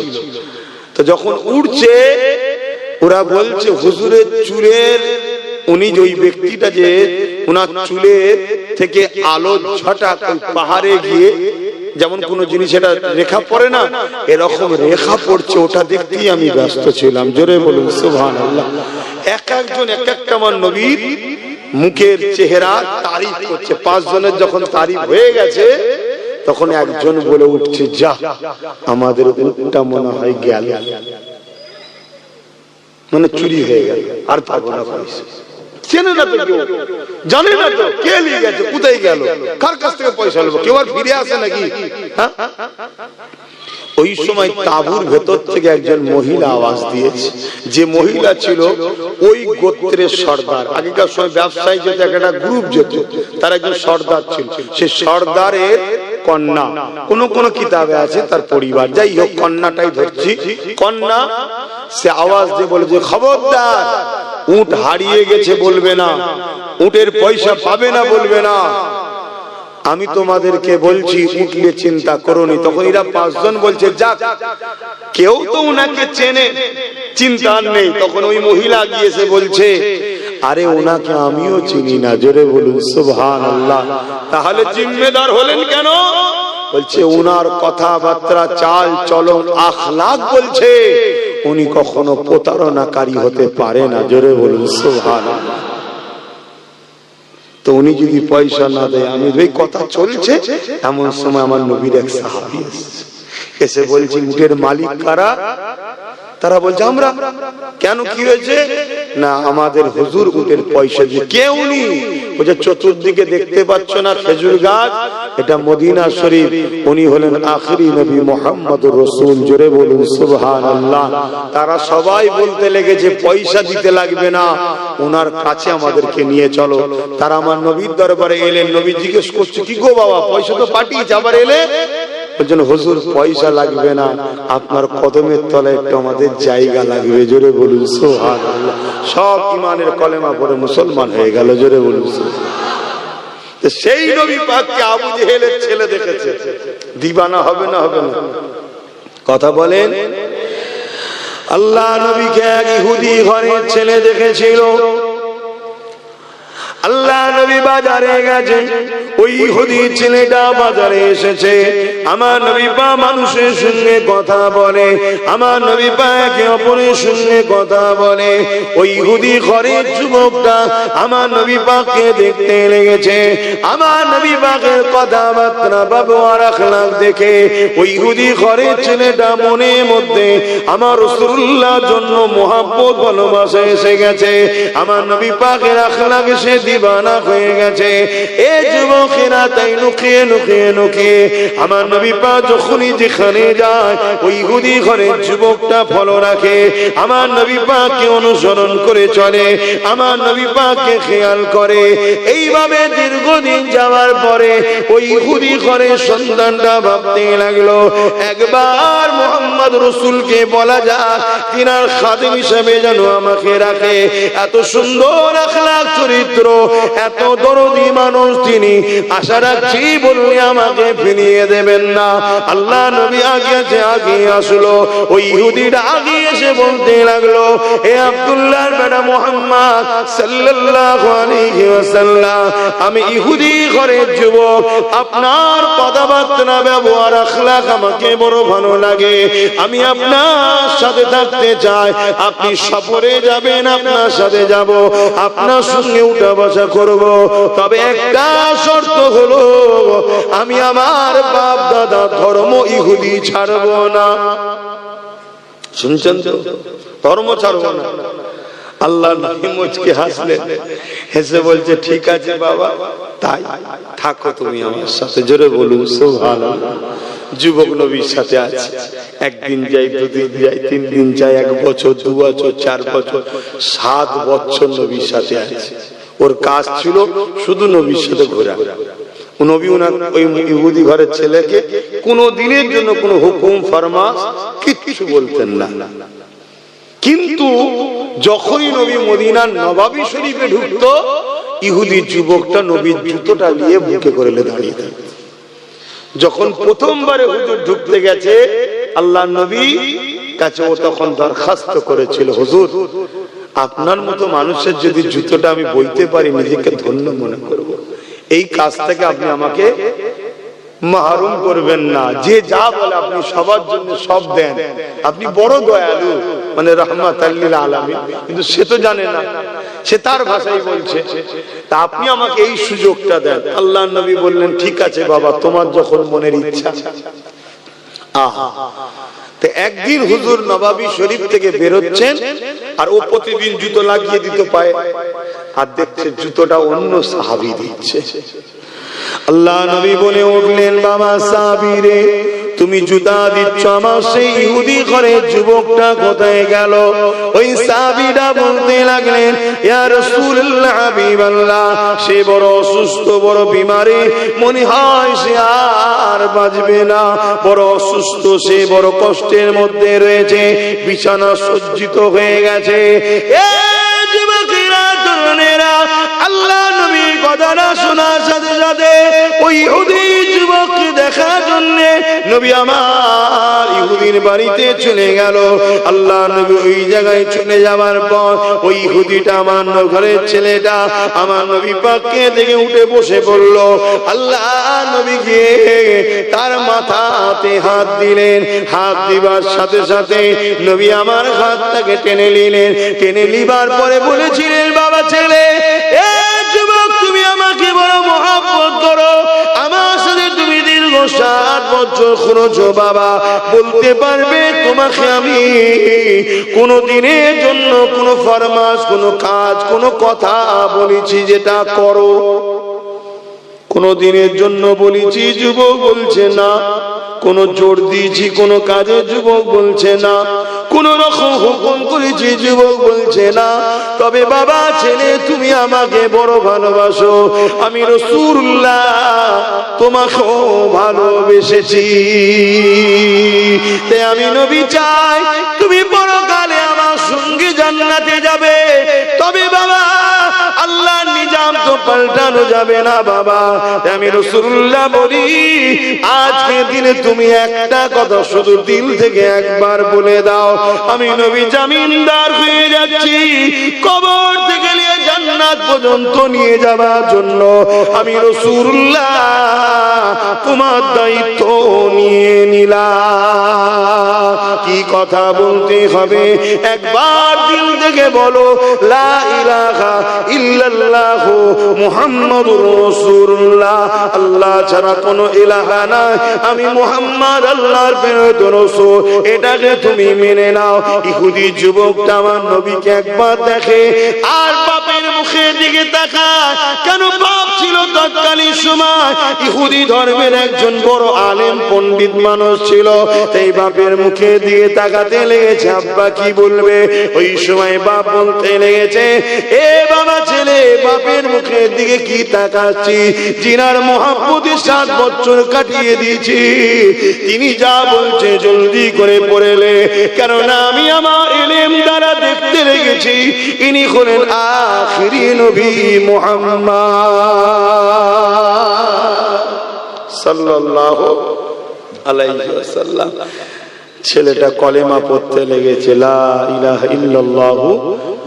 তো যখন উড়ছে ওরা বলছে হুজুরের চুলের, উনি যে ওই ব্যক্তিটা যে ওনার চুলের থেকে আলো ছটাক ওই পাহাড়ে গিয়ে যেমন কোন জিনিস এটা রেখা পড়ে না, এরকম রেখা পড়ছে, ওটা দেখতেই আমি ব্যস্ত ছিলাম, জোরে বলুন সুবহানাল্লাহ। এক একজন এক একটা আমার নবীর মুখের চেহারা তারিফ করছে। 5 জনের যখন তারিফ হয়ে গেছে, তখন একজন বলে উঠছে যা আমাদের উটটা মনে হয় গেল, মানে চুরি হয়ে গেল, আর পাবো না পয়সা। চেনে না তো কেউ, জানে না তো কে নিয়ে গেছে, কোথায় গেল, কার কাছ থেকে পয়সা নেবো, কেউ আর ফিরে আসে নাকি? ওই সময় তাঁবুর ভেতর থেকে একজন মহিলা আওয়াজ দিয়েছে, যে মহিলা ছিল ওই গোত্রের সর্দার। আগেকার সময় ব্যবসায়ী যেত, একটা গ্রুপ যেত, তার একজন সর্দার ছিল, সে সর্দারের কন্যা, কোন কোন কিতাবে আছে তার পরিবার, যাই হোক কন্যাটাই ধরছি, কন্যা। সে আওয়াজ দিয়ে বলে যে খবরদার, উট হারিয়ে গেছে বলবে না, উটের পয়সা পাবে না বলবে না, আমি তোমাদেরকে বলছি উঠলে চিন্তা করোনি। তখন এরা পাঁচজন বলছে যাক, কেউ তো উনাকে চেনে, চিন্তা নেই। তখন ওই মহিলা গিয়েছে বলছে, আরে ওনাকে আমিও চিনি না। জোরে বলুন সুবহানাল্লাহ। তাহলে জিম্মেদার হলেন কেন? বলছে উনার কথাবার্তা, চাল চলন, আখলাক বলছে উনি কখনো প্রতারণাকারী হতে পারে না। জোরে বলুন সুবহানাল্লাহ। তো উনি যদি পয়সা না দেয়, আমি ওই কথা চলছে, এমন সময় আমার নবীর এক সাহাবী এসে বলছে উটের মালিক কারা? তারা বলছে আমরা। কেন, কি হয়েছে? না আমাদের হুজুর উটের পয়সা দিয়ে। কে উনি? বলছে চতুর্দিকে দেখতে পাচ্ছ না খেজুর গাছ, এটা মদিনা শরীফ। উনি হলেন আখেরি নবী মুহাম্মদুর রাসূল। জোরে বলুন সুবহানাল্লাহ। তারা সবাই বলতে লেগেছে পয়সা দিতে লাগবে না, ওনার কাছে আমাদেরকে নিয়ে চলো। তারা আমার নবীর দরবারে এলেন। নবী জিজ্ঞেস করছে কি গো বাবা, পয়সা তো পাঠিয়েছে, আবার এলে? বলছেন হুজুর পয়সা লাগবে না, আপনার কদমের তলায় একটু আমাদের জায়গা লাগবে। জোরে বলুন সুবহানাল্লাহ। সব ইমানের কলেমা পড়ে মুসলমান হয়ে গেল। জোরে বলুন। সেই নবী পাককে আবু জেহেলের ছেলে দেখেছে, দিবানা হবে না? হবে না? কথা বলেন। আল্লাহ নবীকে এক ইহুদি ঘরের ছেলে দেখেছিল। আল্লাহ নবী বাজারে গেছে, ওই ইহুদি ছেলেটা বাজারে এসেছে। আমার নবী পা মানুষের সঙ্গে কথা বলে, আমার নবী পা একে অপরের সঙ্গে কথা বলে। ওই ইহুদি ঘরের যুবকটা আমার নবী পাককে দেখতে লেগেছে। আমার নবী পাকের কথাবার্তা, ব্যবহার, আখলাক দেখে ওই ইহুদি ঘরের ছেলেটা মনের মধ্যে আমার রাসূলুল্লাহর জন্য মহব্বত, ভালোবাসা এসে গেছে। আমার নবী পাকের আখলাক সে দিবানা হয়ে গেছে। এই যুবকেরা তাই লুকিয়ে লুকিয়ে লুকিয়ে আমার নবী পাক যখনই যেখানে যায়, ওই ইহুদি ঘরের যুবকটা ফলো রাখে, আমার নবী পাককে অনুসরণ করে চলে, আমার নবী পাককে খেয়াল করে। এইভাবে দীর্ঘদিন যাওয়ার পরে ওই ইহুদি ঘরের সন্তানটা ভাবতে লাগলো, একবার মুহাম্মদ রাসূলকে বলা যায় তিনার খাদেম হিসেবে যেন আমাকে রাখে। এত সুন্দর আখলাক চরিত্র, এত দরদি মানুষ তিনি, আশা রাখছি বললে আমাকে ফিরিয়ে দেবেন না। আল্লাহ নবী আগে আসলো। ওই ইহুদিটা আগে এসে বলতে লাগলো, হে আব্দুল্লাহর বেটা মুহাম্মদ সাল্লাল্লাহু আলাইহি ওয়াসাল্লাম, আমি ইহুদি ঘরের যুবক, আপনার কথাবার্তা, ব্যবহার, আখলাক আমাকে বড় ভালো লাগে। আমি আপনার সাথে থাকতে চাই। আপনি সফরে যাবেন, আপনার সাথে যাব, আপনার সঙ্গে উঠা বসা করব। তবে একটা শর্ত হলো, আমি আমার বাপ দাদা ধর্ম ইহুদি ছাড়ব না। শুনছেন তো? ধর্ম ছাড়ব না। আল্লাহ নবী মুচকে হাসলেন, হেসে বলছে ঠিক আছে বাবা, তাই থাকো তুমি আমার সাথে। জোরে বলুন সুবহানাল্লাহ। যুবক নবীর সাথে আছে, একদিন যাই, দুদিন যাই, 3 দিন যাই, 1 বছর, 2 বছর, 4 বছর, 7 বছর নবীর সাথে আছে। ওর কাজ ছিল শুধু নবীর সাথে ঘোরা। নবী ওনার ওই ইহুদি ঘরের ছেলেকে কোনো দিনের জন্য কোনো হুকুম ফরমাস কিচ্ছু বলতেন না। কিন্তু যখনই নবী মদিনার নবাবী শরীফে ঢুকতো, ইহুদি যুবকটা নবীর জুতোটা নিয়ে বুকে করে দাঁড়িয়ে থাকতো। যখন প্রথমবারে হুজুর ঢুকতে গেছে আল্লাহ নবী কাছে, ও তখন দরখাস্ত করেছিল, হুজুর আপনার মতো মানুষের যদি জুতোটা আমি বইতে পারি, নিজেকে ধন্য মনে করব। এই কাজ থেকে আপনি আমাকে মাহরুম করবেন না। যে যা বলে আপনি সবার জন্য সব দেন, আপনি বড় দয়ালু, মানে রাহমাতাল লিল আলামিন। কিন্তু সে তো জানে না, সে তার ভাষাই বলছে, তা আপনি আমাকে এই সুযোগটা দেন। আল্লাহর নবী বললেন ঠিক আছে বাবা, তোমার যখন মনের ইচ্ছা। তো একদিন হুজুর নবাবী শরীফ থেকে বেরোচ্ছেন, আর ও প্রতিদিন জুতো লাগিয়ে দিতে পায়, আর দেখছে জুতোটা অন্য সাহাবী দিচ্ছে। আল্লাহ নবী বলে উঠলেন, বাবা সাহাবী রে, তুমি জুতা দিচ্ছ, আমার সেই ইহুদি ঘরের যুবকটা কোথায় গেল? ওই সাহাবীটা বলতে লাগলেন, ইয়া রাসূলুল্লাহ, হাবিবাল্লাহ, সে বড় অসুস্থ, বড় বিমারে, মনে হয় সে আর বাঁচবে না, বড় অসুস্থ, সে বড় কষ্টের মধ্যে রয়েছে, বিছানা সজ্জিত হয়ে গেছে। এ যুবকেরা, তরুণেরা, আল্লাহ নবীর কথাটা শোনার সাথে সাথে ওই ইহুদি যুবককে দেখার জন্য নবী আমার ইহুদির বাড়িতে চলে গেল। আল্লাহ নবী ওই জায়গায় চলে যাওয়ার পর ওই ইহুদিটা আমার ঘরের ছেলেটা আমার নবী পাককে দেখে উঠে বসে পড়ল। আল্লাহ নবী গিয়ে তার মাথাতে হাত দিলেন। হাত দিবার সাথে সাথে নবী আমার হাতটাকে টেনে নিলেন। টেনে নিবার পরে বলেছিলেন, বাবা ছেলে, এ যুবক, তুমি আমাকে বড় মহব্বত করো, আমার সাথে তুমি দীর্ঘ 7 বছর করেছো বাবা, বলতে পারবে তোমাকে আমি কোন দিনের জন্য কোন ফরমাস, কোন কাজ, কোন কথা বলেছি যেটা করো? কোন দিনের জন্য বলেছি? যুবক বলছে না। কোন জোর দিয়েছি কোন কাজে? যুবক বলছে না। কোন রকম হুকুম করেছি? যুবক বলছে না। তবে বাবা ছেলে, তুমি আমাকে বড় ভালোবাসো, আমি রাসূলুল্লাহ তোমাকেও ভালোবেসেছি, তাই আমি নবী চাই তুমি পরকালে আমার সঙ্গে জান্নাতে যাবে। তবে বাবা আল্লাহর নিজাম তো পাল্টানো যাবে না বাবা, আমি রাসূলুল্লাহ বলি, আজকের দিনে তুমি একটা কথা শুধু দিল থেকে একবার বলে দাও, আমি নবী জামিনদার হয়ে যাচ্ছি, কবর থেকে নিয়ে জান্নাত পর্যন্ত নিয়ে যাবার জন্য আমি রাসূলুল্লাহ তোমার দায়িত্ব নিয়ে নিলাম। কি কথা বলতে হবে? একবার দিল থেকে বলো, লা ইলাহা ইল্লাল্লাহ মুহাম্মাদুর রাসূলুল্লাহ, আল্লাহ ছাড়া কোনো ইলাহা নাই, আমি মুহাম্মদ আল্লাহর প্রেরিত রাসূল, এটাকে তুমি মেনে নাও। ইহুদি যুবকটা আমার নবীকে একবার দেখে আর বাপের মুখের দিকে তাকায়। কেন? বাপ ছিল তৎকালীন সময় ইহুদি ধর্মের একজন বড় আলেম পণ্ডিত মানুষ ছিল, তাই বাপের মুখের দিকে তাকাতে লেগেছে, আব্বা কি বলবে? ওই সময় বাপ বলতে লেগেছে, এ বাবা ছেলে, বাপের মুখের দিকে কি তাকাচ্ছি? জিনার মহব্বতে 7 বছর কাটিয়ে দিয়েছি, তিনি যা বলছে জলদি করে পড়েলে, কেননা আমি আমার ইলম দ্বারা দেখতে লেগেছি ইনি হলেন আখিরি নবী মুহাম্মদ সাল্লাল্লাহু আলাইহি ওয়াসাল্লাম। ছেলেটা কলেমা পড়তে লেগেছে, লা ইলাহা ইল্লাল্লাহু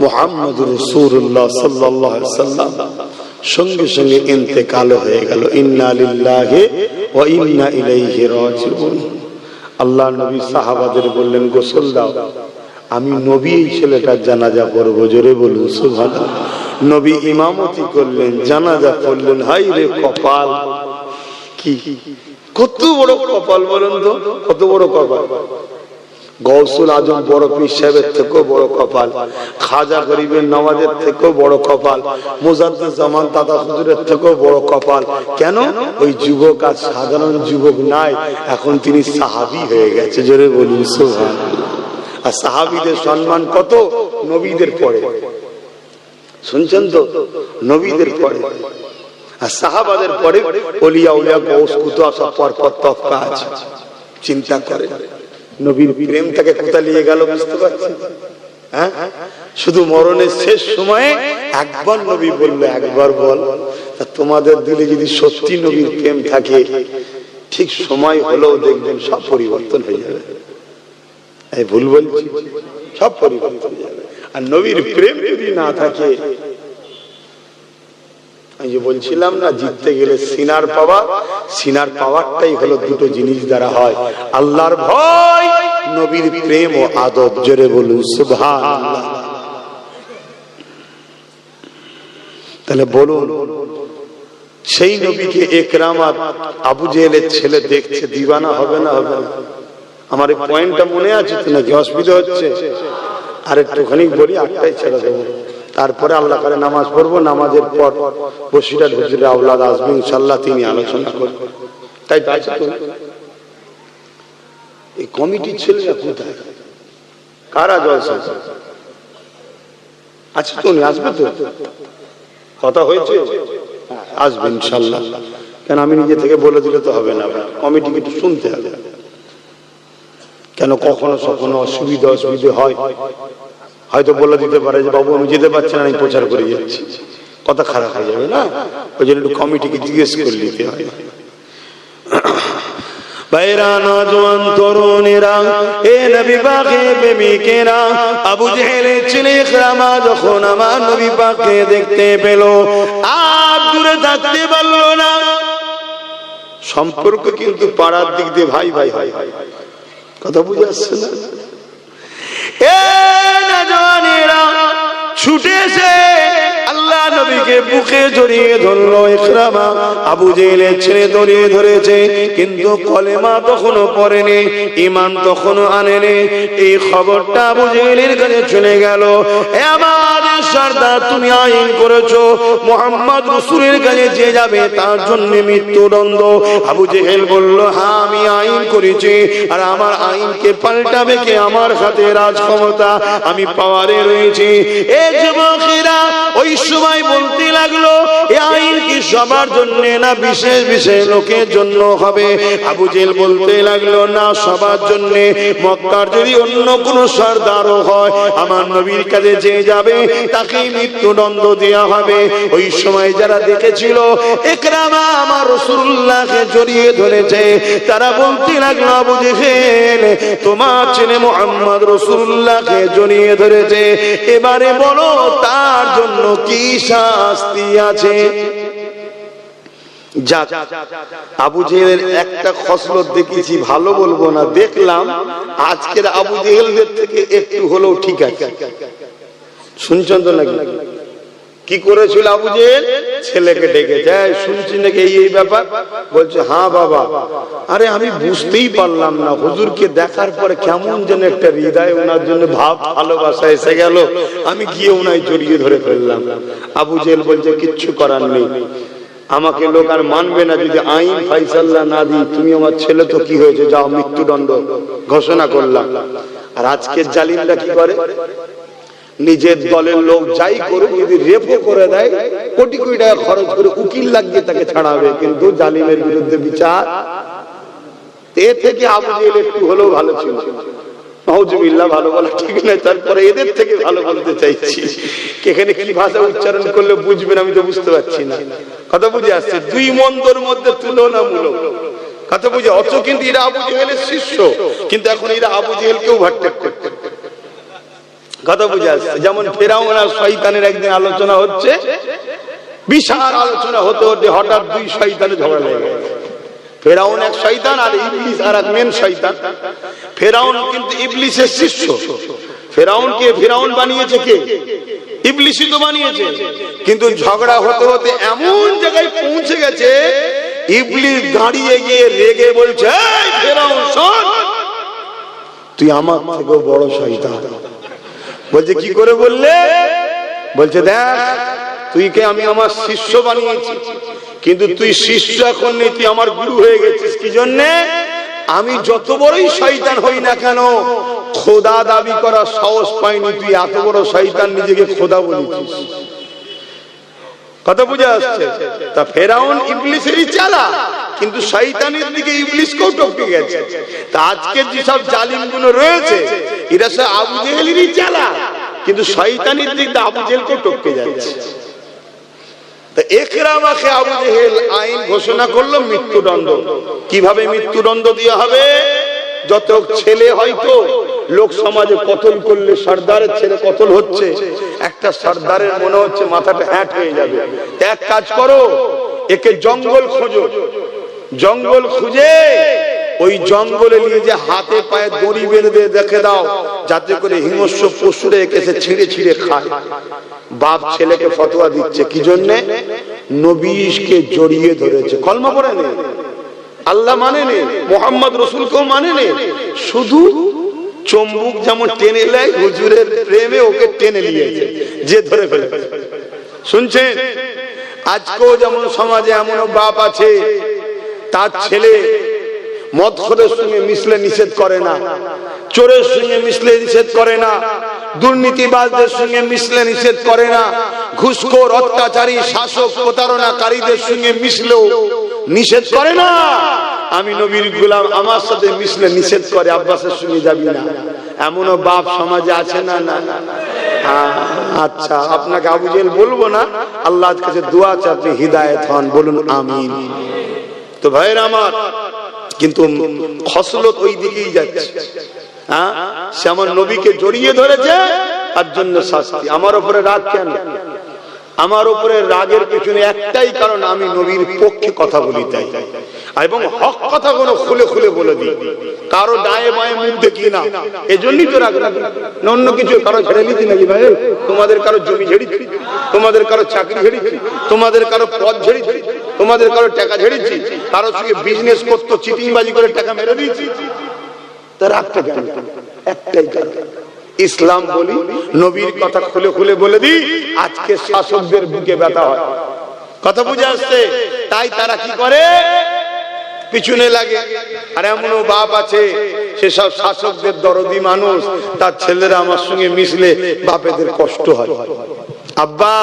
মুহাম্মাদুর রাসূলুল্লাহ সাল্লাল্লাহু আলাইহি ওয়াসাল্লাম। সঙ্গে সঙ্গে ইন্তেকাল হয়ে গেল। ইন্না লিল্লাহি ওয়া ইন্না ইলাইহি রাজিউন। আল্লাহ নবী সাহাবাদের বললেন, গোসল দাও, আমি নবী এই ছেলেটার জানাজা পড়ব। জোরে বলুন সুবহানাল্লাহ। নবী ইমামতি করলেন, জানাজা পড়লেন। হাই রে কপাল, কি কত বড় কপাল বলুন তো, কত বড় কপাল। গৌসুল আজম বড় পীর সাহেবের থেকেও বড় কপাল, খাজা গরিবের নওয়াজের থেকেও বড় কপাল, মুজাদ্দিদ জামান দাদা হুজুরের থেকেও বড় কপাল। কেন? ওই যুবক আর সাধারণ যুবক নাই, এখন তিনি সাহাবী হয়ে গেছে। জোরে বলুন সুবহানাল্লাহ। আর সাহাবীদের সম্মান কত? নবীদের পরে, শুনছেন তো, নবীদের পরে আর সাহাবাদের পরে ওলিয়া উলিয়া গৌস কুতুব সব পর পর তফকা আছে। চিন্তা করে নবীর প্রেম তাকে কোথা নিয়ে গেল, বুঝতে পারছেন? হ্যাঁ, শুধু মরণের শেষ সময়ে একবার নবী বললো, একবার বল। তা তোমাদের দিলে যদি সত্যি নবীর প্রেম থাকে, ঠিক সময় হলেও দেখবেন সব পরিবর্তন হয়ে যাবে। এই ভুল বলছি? সব পরিবর্তন হয়ে যাবে। আর নবীর প্রেম যদি না থাকে, আমি যে বলছিলাম না, জিততে গেলে সিনার পাওয়ার, সিনার পাওয়ারটাই হলো দুটো জিনিস দ্বারা হয়, আল্লাহর ভয়, নবীর প্রেম ও আদব। জোরে বলুন সুবহানাল্লাহ। তাহলে বলুন, সেই নবীকে একরামাত আবু জেহেলের ছেলে দেখছে, দিওয়ানা হবে না? হবে না? আমার এই পয়েন্টটা মনে আছে তো নাকি? অসুবিধা হচ্ছে? আর একটুখানি বলি, 8টায় ছেড়ে দেবো, তারপরে আল্লাহ করে নামাজ পড়বো। নামাজের পর বসিরহাট হুজুরের আওলাদ আসবে ইনশাআল্লাহ, তিনি আলোচনা করবেন। তাই এই কমিটির ছেলেরা কোথায়, কারা জলসা আচ্ছা তো উনি আসবে তো? কথা হয়েছে, আসবে ইনশাআল্লাহ। কেন আমি নিজে থেকে বলে দিলে তো হবে না, কমিটিকে একটু শুনতে হবে। কেন কখনো কখনো অসুবিধা হয়, হয়তো বলে দিতে পারে যে বাবু আমি যেতে পারছি না, আমি প্রচার করে যাচ্ছি। কথা খারাপ হয়ে যাবে না, ওই জন্য একটু কমিটিকে জিজ্ঞেস করে নিতে হয়। ভাইরা, নওজোয়ান তরুণেরা, এ নবী পাকের প্রেমিকেরা, আবু জেহেলের ছেলে ইকরামা যখন আমার নবী পাককে দেখতে পেল, আর দূরে থাকতে পারলো না। সম্পর্ক কিন্তু পাড়ার দিক দিয়ে ভাই ভাই ভাই কথা বুঝে আসছে না? এ নওজোয়ানেরা ছুটে এসে আল্লাহ নবীকে বুকে জড়িয়ে ধরলো। ইকরামা আবু জেহেলের ছেলে জড়িয়ে ধরেছে, কিন্তু কলেমা তখনও পড়েনি, ঈমান তখনও আনেনি। এই খবরটা আবু জেহেলের কাছে চলে গেল। এ আমাদের সরদার, তুমি আইন করেছো মুহাম্মদ রাসূলের কাছে যে যাবে তার জন্য মৃত্যুদণ্ড। আবু জেহেল বলল, হ্যাঁ আমি আইন করেছি, আর আমার আইনকে পাল্টাবে কে? আমার হাতে রাজ ক্ষমতা, আমি পাওয়ারে রয়েছি। এই যুবকেরা ওই সময় বলতে লাগলো, এই আইন কি সবার জন্য না বিশেষ বিশেষ লোকের জন্য হবে? আবু জেহেল বলতে লাগলো, না সবার জন্য। মক্কার যদি অন্য কোন সরদারও হয়, আমার নবীর কাছে যে যাবে তাকে মৃত্যুদণ্ড দেওয়া হবে। ওই সময় যারা দেখেছিল ইকরামা আমার রাসূলুল্লাহকে জড়িয়ে ধরেছে, তারা বলতে লাগলো, আবু জেহেল তোমার ছেলে মুহাম্মদ রাসূলুল্লাহকে জড়িয়ে ধরেছে, এবারে বলো তার জন্য কি শাস্তি আছে? যাক, আবু জেহেলের একটা খসলত দেখেছি, ভালো বলবো না, দেখলাম আজকের আবু জেহেলদের থেকে একটু হলেও ঠিক আছে। শুনছেন তো নাকি? কি করেছিল আবু জেহেল? ছেলেকে ডেকে যায়, শুনছি নাকি এই ব্যাপার? বলছে হ্যাঁ বাবা। আরে আমি বুঝতেই পারলাম না, হুজুরকে দেখার পরে কেমন যেন একটা হৃদয় ওনার জন্য ভাব ভালোবাসা এসে গেল, আমি গিয়ে ওনায় জড়িয়ে ধরে ফেললাম। আবু জেহেল বলছে কিচ্ছু করার নেই, আমাকে লোক আর মানবে না যদি আইন ফাইসাল্লা না দিই। তুমি আমার ছেলে তো কি হয়েছে, যাও মৃত্যুদণ্ড ঘোষণা করলাম। আর আজকের জালিমরা কি করে? নিজের দলের লোক যাই করুক, যদি রেপও করে দেয় কোটি কোটি টাকা খরচ করে উকিল লাগিয়ে তাকে ছাড়াবে, কিন্তু জালিমের বিরুদ্ধে বিচার। এ থেকে আবু জেহেল একটু হলেও ভালো ছিল। নাউজুবিল্লাহ, ভালো বলা ঠিক নয়, তারপরে এদের থেকে ভালো বলতে চাইছি। এখানে কি ভাষা উচ্চারণ করলে বুঝবেন আমি তো বুঝতে পারছি না। কথা বুঝে আসছে? দুই মন্দর মধ্যে তুলনামূলক কথা বুঝে। অথচ কিন্তু এরা আবু জেহেলের শিষ্য, কিন্তু এখন এরা আবু জেহেলকেও ভাট্টা করতে। কথা বুঝে আসছে? যেমন ফেরাউন আর শয়তানের একদিন আলোচনা হচ্ছে, বিশাল আলোচনা হতে হতে হঠাৎ দুই শয়তানে ঝগড়া লেগে গেছে। ফেরাউন এক শয়তান আর ইবলিস আর এক মেন শয়তান। ফেরাউন কিন্তু ইবলিসের শিষ্য। ফেরাউনকে ফেরাউন বানিয়েছে কে? ইবলিসই তো বানিয়েছে। কিন্তু ঝগড়া হতে হতে এমন জায়গায় পৌঁছে গেছে, ইবলিস দাঁড়িয়ে গিয়ে রেগে বলছে, এই ফেরাউন শোন, তুই আমার থেকেও বড় শয়তান। বলছে কি করে বললে? বলছে দেখ, তুই কে আমি আমার শিষ্য বানিয়েছি, কিন্তু তুই শিষ্য এখন নেই, তুই আমার গুরু হয়ে গেছিস। কি জন্যে? আমি যত বড়ই শয়তান হই না কেন, খোদা দাবি করার সাহস পাইনি, তুই এত বড় শয়তান নিজেকে খোদা বলেছিস। কথা বুঝে আসছে? তা ফেরাউন ইবলিসেরই চালা, কিন্তু শয়তানের দিকে ইবলিসকেও টপকে গেছে। তা আজকে যেসব জালিমগুলো রয়েছে, এরা সব আবু জেহেলেরই চালা, কিন্তু শয়তানের দিক দিয়ে আবু জেহেলকেও টপকে যাচ্ছে। তা ইকরামাকে আবু জেহেল আইন ঘোষণা করলো মৃত্যুদণ্ড। কিভাবে মৃত্যুদণ্ড দেওয়া হবে? যত ছেলে হয়তো লোক সমাজে কতল করলে, সর্দারের ছেলে কতল হচ্ছে, একটা সর্দারের মনে হচ্ছে মাথাটা হ্যাট হয়ে যাবে। এক কাজ করো, একে জঙ্গল খোঁজো, জঙ্গল খুঁজে ওই জঙ্গলে নিয়ে যে হাতে পায়ে দড়ি বেঁধে দিয়ে দেখে দাও, যাতে করে হিংস্র পশুরে একে ছিঁড়ে ছিঁড়ে খায়। বাপ ছেলেকে ফতোয়া দিচ্ছে, কি জন্যে? নবীকে জড়িয়ে ধরেছে, কলমা পড়ে নেই, আল্লাহ মানে নেই, মুহাম্মদ রাসূলকেও মানে নেই, শুধু চুম্বক যেমন টেনে নেয়, হুজুরের প্রেমে ওকে টেনে নিয়েছে, যে ধরে ফেলে। শুনছেন? আজকেও যেমন সমাজে এমনও বাপ আছে, তার ছেলে মদখোরের সঙ্গে মিশলে নিষেধ করে না, চোরের সঙ্গে মিশলে নিষেধ করে না, দুর্নীতিবাজদের সঙ্গে মিশলে নিষেধ করে না, ঘুষখোর অত্যাচারী শাসক প্রতারণাকারীদের সঙ্গে মিশলেও নিষেধ করে না। আমি নবীর গোলাম, আমার সাথে মিশলে নিষেধ করে, আব্বাসের সঙ্গে যাবি না। এমনও বাপ সমাজে আছে না? না। আচ্ছা, আপনাকে আবু জেহেল বলবো না, আল্লাহর কাছে দোয়া চাই আপনি হিদায়াত হন, বলুন আমিন। তো ভাইরা আমার, কিন্তু খসলত ওই দিকেই যাচ্ছে। সে আমার নবীকে জড়িয়ে ধরেছে, তার জন্য শাস্তি। আমার উপরে রাগ কেন? আমার উপরে রাগের পেছনে একটাই কারণ, আমি নবীর পক্ষে কথা বলি তাই, এবং হক কথা কোনো খুলে খুলে বলে দিই, কারো ডায়ে বায়ে মুখ দেখি না, এজন্যই তো রাগ। অন্য কিছু কারো ছেড়ে দিচ্ছি নাকি ভাই? তোমাদের কারো জমি ঝেড়েছি, তোমাদের কারো চাকরি ঝেড়েছি, তোমাদের কারো পদ ঝেড়েছি, তোমাদের কারো টাকা ঝেড়েছি, কারো সঙ্গে বিজনেস করতো চিটিংবাজি করে টাকা মেরে দিয়েছি, তা রাগটা কেন? একটাই কারণ, ইসলাম বলি, নবীর কথা খুলে খুলে বলে দিই, আজকে শাসকদের বুকে ব্যথা হয়। কথা বুঝে আসছে? তাই তারা কি করে? পিছনে লাগে। আর এমনও বাপ আছে, সেসব শাসকদের দরদি মানুষ, তার ছেলেরা আমার সঙ্গে মিশলে বাপেদের কষ্ট হয়। আব্বা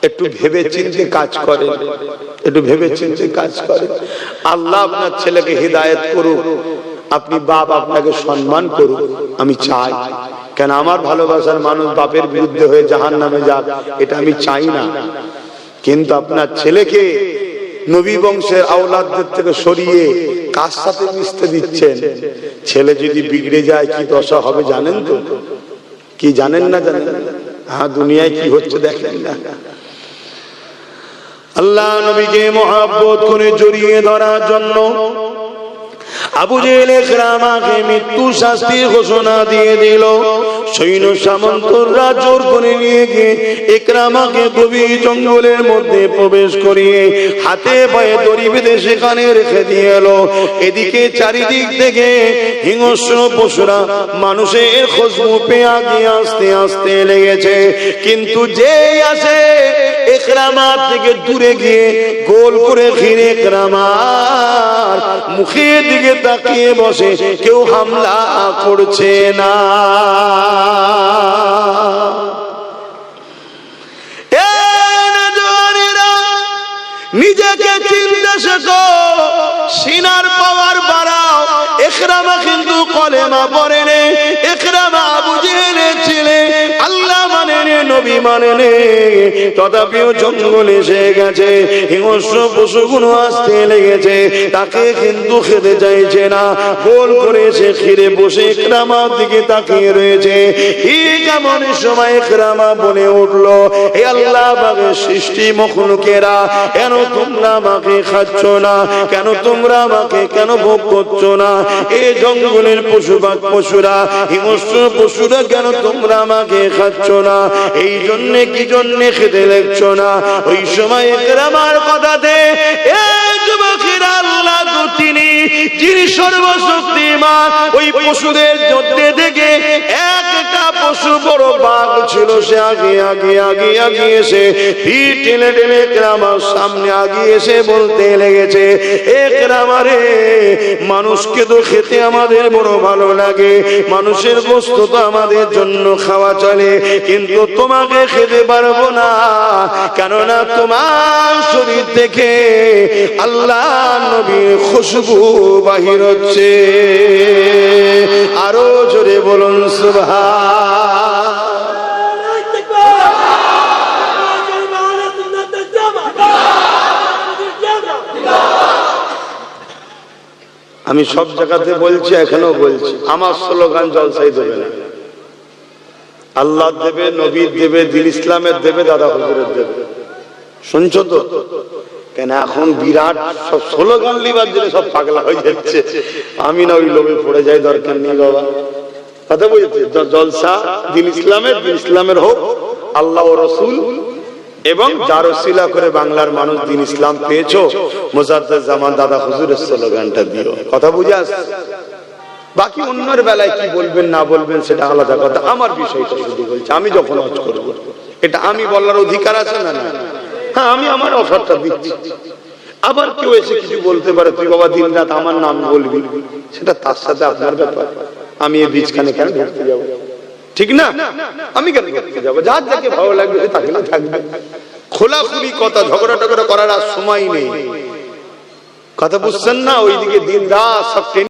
একটু ভেবে চিন্তে কাজ করে, একটু ভেবে চিন্তে কাজ করে। আল্লাহ আপনার ছেলেকে হিদায়াত করুক, আপনি বাপ আপনাকে সম্মান করুক, আমি চাই। কেন আমার ভালোবাসার মানুষ বাপের বিরুদ্ধে হয়ে জাহান্নামে যাক, এটা আমি চাই না। কিন্তু আপনার ছেলেকে নবী বংশের আওলাদদের থেকে সরিয়ে কার সাথে মিশতে দিচ্ছেন? ছেলে যদি বিগড়ে যায় কি দশা হবে জানেন তো? কি জানেন না? জানেন? হ্যাঁ, দুনিয়ায় কি হচ্ছে দেখেন না? আল্লাহ নবীকে মহব্বত করে জড়িয়ে ধরার জন্য আবু জেহেল ইকরামাকে মৃত্যু শাস্তির ঘোষণা দিয়ে দিল। সৈন্য সামন্তরা জোর করে নিয়ে গিয়ে ইকরামাকে গভীর জঙ্গলের মধ্যে প্রবেশ করিয়ে হাতে পায়ে দড়ি বেঁধে সেখানে রেখে দিয়ে এলো। এদিকে চারিদিক থেকে হিংস্র পশুরা মানুষের খুশবু পেয়ে আগিয়ে আসতে আসতে লেগেছে। কিন্তু যেই আসে ইকরামার থেকে দূরে গিয়ে গোল করে ঘিরে ইকরামার মুখের দিকে তাকিয়ে বসে, কেউ হামলা করছে না। নিজেকে চিনতে শেখো, সিনার পাওয়ার বাড়াও। ইকরামা কিন্তু কলেমা পড়ে নে, ইকরামা আবু জেহেলের ছেলে, আল্লাহ মানে নে, নবী মানে নে, তথাপিও জঙ্গলে এসে গেছে। হিংস্র পশুগুলো আসতে লেগেছে, তাকে কিন্তু খেতে চাইছে না। গোল করে সে ঘিরে বসে ইকরামার দিকে তাকিয়ে রয়েছে। ঠিক এমন সময় ইকরামা বলে উঠলো, হে আল্লাহ পাকের সৃষ্টি মখলুকেরা, কেন তোমরা আমাকে খাচ্ছ না? কেন তোমরা আমাকে কেন ভোগ করছো না? এই জঙ্গলের পশুরা হিংস্র পশুরা কেন তোমরা আমাকে খাচ্ছ না? এই জন্য কি জন্য খেতে দেখছো না? ওই সময় ইকরামার কথাতে এই যুবকেরা, আল্লাহ তো তিনি যিনি সর্বশক্তিমান, ওই পশুদের মধ্যে থেকে একটা পশু বড় বাঘ ছিল, সে আগে আগে আগে আগে এসে ভিড় টেনে টেনে ইকরামার সামনে আগে এসে বলতে লেগেছে, ইকরামা রে, মানুষকে তো খেতে আমাদের বড় ভালো লাগে, মানুষের গোশত তো আমাদের জন্য খাওয়া চলে, কিন্তু তোমাকে খেতে পারবো না, কেননা তোমার শরীর থেকে আল্লাহ নবীর খুশবু বাহির হচ্ছে। আরো জোরে বলুন সুবহান। আমি সব জায়গাতে বলছি, এখানেও বলছি, আমার স্লোগান জলসাই দেবে না, আল্লাহ দেবে, নবীর দেবে, দিন ইসলামের দেবে, দাদা হুজুরের দেবে। শুনছো তো? কেন এখন বিরাট সব স্লোগান লিবার জন্য সব পাগলা হয়ে যাচ্ছে। আমি না ওই লোভে পড়ে যাই, দরকার নেই বাবা। কথা বুঝেছে? জলসা দিন ইসলামের হোক, আল্লাহ ও রসুল এবং যার ওসিলা করে বাংলার মানুষ দিন ইসলাম পেয়েছো, মুজাদ্দেদ জামান দাদা হুজুরের স্লোগানটা দিও। কথা বুঝে আসছে? বাকি অন্যের বেলায় কি বলবেন না বলবেন সেটা আলাদা কথা, আমার বিষয়টা শুধু বলছি, আমি যখন হজ করব এটা আমি বলার অধিকার আছে না? হ্যাঁ, আমি আমার অফারটা দিচ্ছি। আবার কেউ এসে কিছু বলতে পারে, তুই বাবা দিন রাত আমার নাম বলবি, সেটা তার সাথে আপনার ব্যাপার। আমি এই বীজখানে কেন ঢুকতে যাবো? ঠিক না? আমি কেন ঢুকতে যাবো? যার যাকে ভালো লাগবে তাকে থাকবে। খোলাখুলি কথা, ঝগড়া টগড়া করার আর সময় নেই। কথা বুঝছেন না? ওইদিকে দিন রাত সব